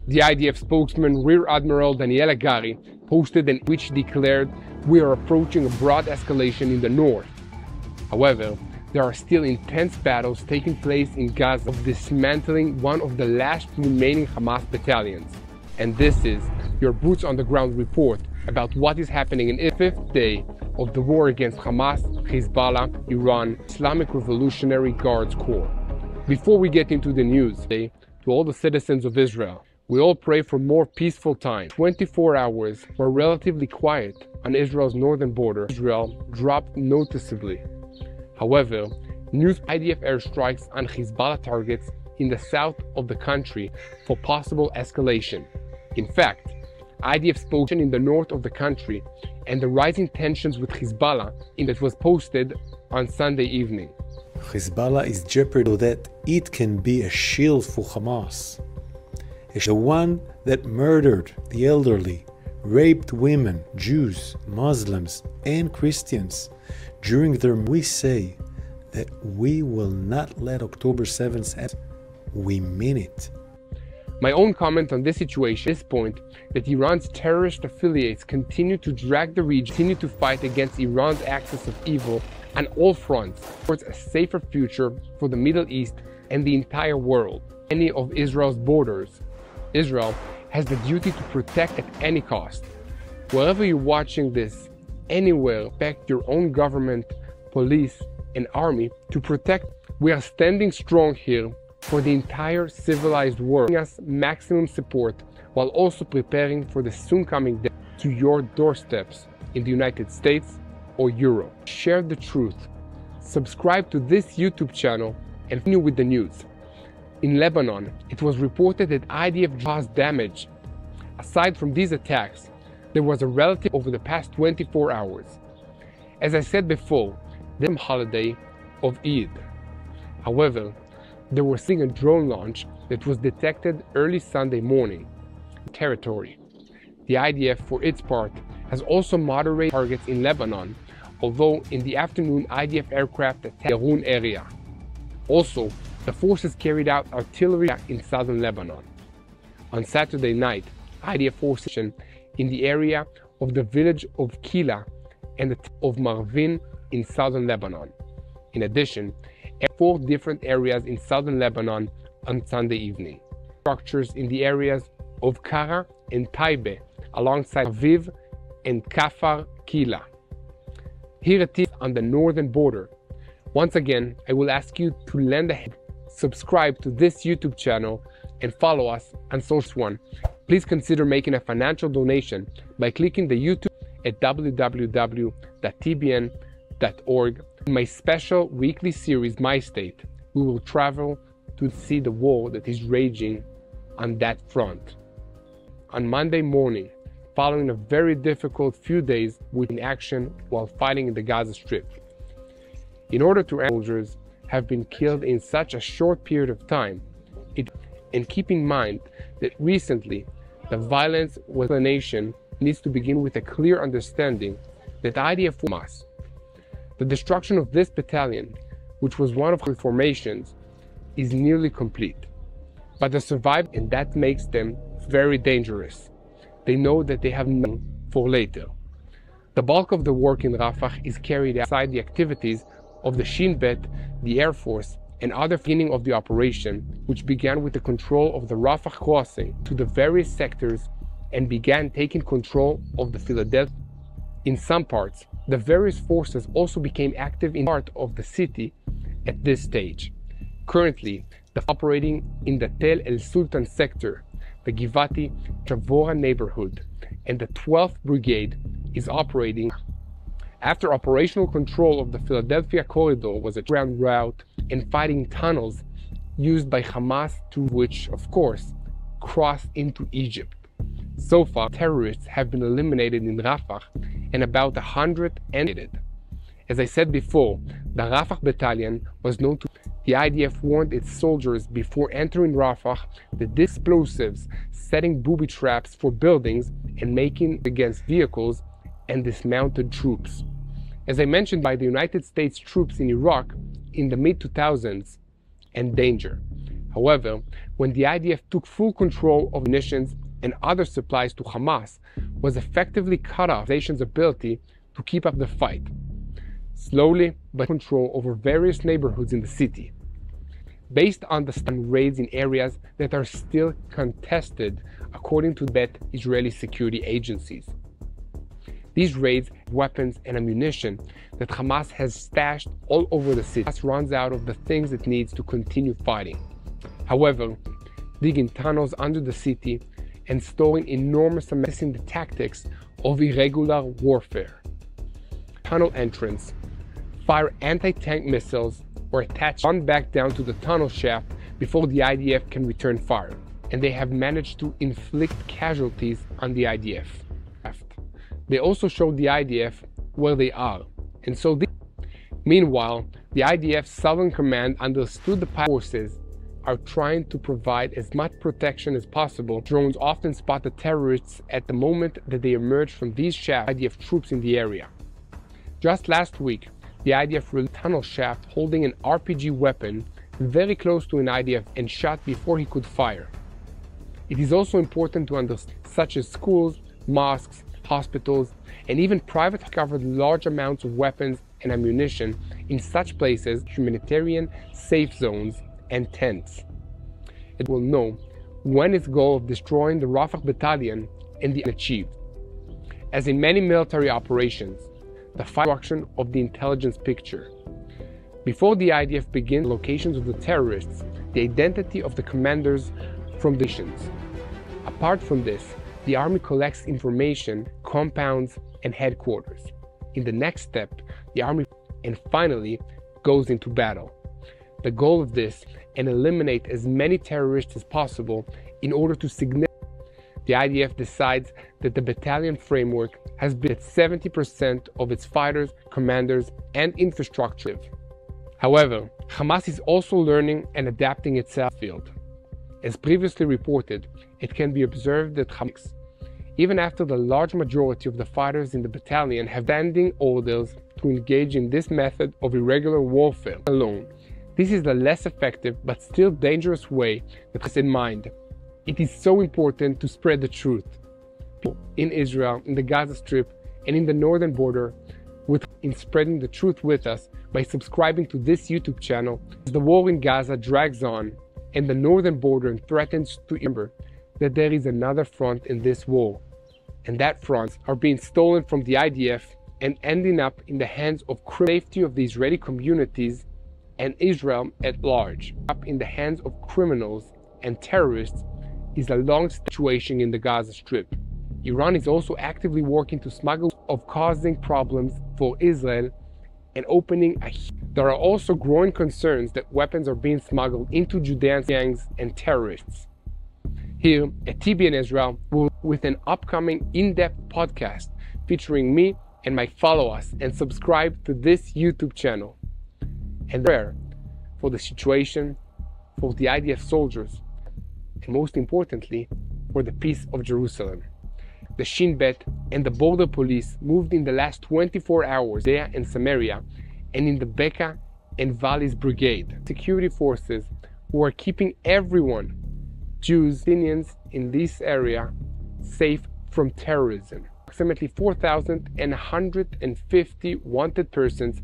The IDF spokesman Rear Admiral Daniel Agari posted an which declared, "We are approaching a broad escalation in the north." However, there are still intense battles taking place in Gaza of dismantling one of the last remaining Hamas battalions. And this is your boots on the ground report about what is happening in the fifth day of the war against Hamas, Hizbullah, Iran, Islamic Revolutionary Guards Corps. Before we get into the news today, to all the citizens of Israel, we all pray for more peaceful time. 24 hours were relatively quiet on Israel's northern border. Israel dropped noticeably. However, news IDF airstrikes on Hizbullah targets in the south of the country for possible escalation. In fact, IDF spokesman in the north of the country and the rising tensions with Hizbullah in that was posted on Sunday evening. Hizbullah is jeopardized so that it can be a shield for Hamas. The one that murdered the elderly, raped women, Jews, Muslims, and Christians during their. We say that we will not let October 7th end. We mean it. My own comment on this situation at this point that Iran's terrorist affiliates continue to drag the region, continue to fight against Iran's axis of evil on all fronts towards a safer future for the Middle East and the entire world. Any of Israel's borders, Israel has the duty to protect at any cost. Wherever you're watching this, anywhere, expect your own government, police, and army to protect. We are standing strong here for the entire civilized world, giving us maximum support while also preparing for the soon coming day to your doorsteps in the United States or Europe. Share the truth. Subscribe to this YouTube channel and continue with the news. In Lebanon, it was reported that IDF caused damage. Aside from these attacks, there was a relative over the past 24 hours. As I said before, the holiday of Eid. However, there was a drone launch that was detected early Sunday morning in territory. The IDF, for its part, has also moderated targets in Lebanon, although in the afternoon IDF aircraft attacked the Terowongan area. Also, the forces carried out artillery in southern Lebanon. On Saturday night, IDF forces in the area of the village of Kila and the of Marvin in southern Lebanon. In addition, 4 different areas in southern Lebanon on Sunday evening. Structures in the areas of Kara and Taibe alongside Aviv and Kafar Kila. Here it is on the northern border. Once again, I will ask you to lend a hand, subscribe to this YouTube channel, and follow us on social one. Please consider making a financial donation by clicking the YouTube at www.tbn.org. In my special weekly series, My State, we will travel to see the war that is raging on that front. On Monday morning, following a very difficult few days in action while fighting in the Gaza Strip. In order to soldiers have been killed in such a short period of time, and keep in mind that recently the violence with the nation needs to begin with a clear understanding that IDF Hamas. The destruction of this battalion, which was one of the formations, is nearly complete. But the survivors, and that makes them very dangerous. They know that they have nothing for later. The bulk of the work in Rafah is carried outside the activities of the Shin Bet, the Air Force, and other beginning of the operation, which began with the control of the Rafah crossing to the various sectors and began taking control of the Philadelphia. In some parts, the various forces also became active in part of the city at this stage. Currently, they're operating in the Tel El Sultan sector, the Givati Chavora neighborhood, and the 12th Brigade is operating. After operational control of the Philadelphia corridor was a ground route and fighting tunnels used by Hamas, to which, of course, crossed into Egypt. So far, terrorists have been eliminated in Rafah and about 100 ended. As I said before, the Rafah battalion was known to. The IDF warned its soldiers before entering Rafah that these explosives setting booby traps for buildings and making against vehicles and dismounted troops. As I mentioned, by the United States troops in Iraq in the mid-2000s and danger. However, when the IDF took full control of munitions and other supplies to Hamas, was effectively cut off the nation's ability to keep up the fight. Slowly, but control over various neighborhoods in the city, based on the raids in areas that are still contested, according to the Israeli security agencies. These raids have weapons and ammunition that Hamas has stashed all over the city. Hamas runs out of the things it needs to continue fighting. However, digging tunnels under the city and storing enormous amounts in the tactics of irregular warfare. Tunnel entrance, fire anti-tank missiles, or attach one back down to the tunnel shaft before the IDF can return fire, and they have managed to inflict casualties on the IDF. They also showed the IDF where they are, and so meanwhile, the IDF Southern Command understood the forces are trying to provide as much protection as possible. Drones often spot the terrorists at the moment that they emerge from these shafts. IDF troops in the area. Just last week, the IDF released a tunnel shaft holding an RPG weapon very close to an IDF and shot before he could fire. It is also important to understand, such as schools, mosques, hospitals, and even private covered large amounts of weapons and ammunition in such places, humanitarian safe zones, and tents. It will know when its goal of destroying the Rafah battalion and the achieved. As in many military operations, the destruction of the intelligence picture. Before the IDF begins the locations of the terrorists, the identity of the commanders from the nations. Apart from this, the army collects information, compounds, and headquarters. In the next step, the army and finally goes into battle. The goal of this and eliminate as many terrorists as possible in order to significantly. The IDF decides that the battalion framework has been at 70% of its fighters, commanders, and infrastructure. However, Hamas is also learning and adapting itself field. As previously reported, it can be observed that Hamas, even after the large majority of the fighters in the battalion have standing orders to engage in this method of irregular warfare alone, this is the less effective but still dangerous way that is in mind. It is so important to spread the truth. In Israel, in the Gaza Strip, and in the northern border, in spreading the truth with us by subscribing to this YouTube channel. As the war in Gaza drags on and the northern border threatens to remember that there is another front in this war, and that fronts are being stolen from the IDF and ending up in the hands of safety of the Israeli communities and Israel at large, up in the hands of criminals and terrorists, is a long situation in the Gaza Strip. Iran is also actively working to smuggle of causing problems for Israel and opening a. There are also growing concerns that weapons are being smuggled into Judean gangs and terrorists. Here at TBN Israel, with an upcoming in-depth podcast featuring me and my follow us and subscribe to this YouTube channel. And prayer for the situation, for the IDF soldiers, and most importantly, for the peace of Jerusalem. The Shin Bet and the border police moved in the last 24 hours there in Samaria and in the Bekaa and Valleys Brigade, security forces who are keeping everyone, Jews, Palestinians in this area, safe from terrorism. Approximately 4,150 wanted persons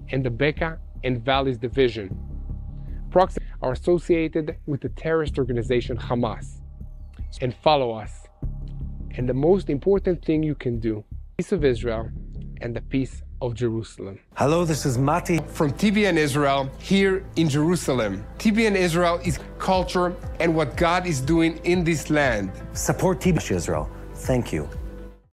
in the Bekaa and Valleys Division are associated with the terrorist organization Hamas. And follow us. And the most important thing you can do, peace of Israel and the peace of Jerusalem. Hello, this is Mati from TBN Israel here in Jerusalem. TBN Israel is culture and what God is doing in this land. Support TBN Israel. Thank you.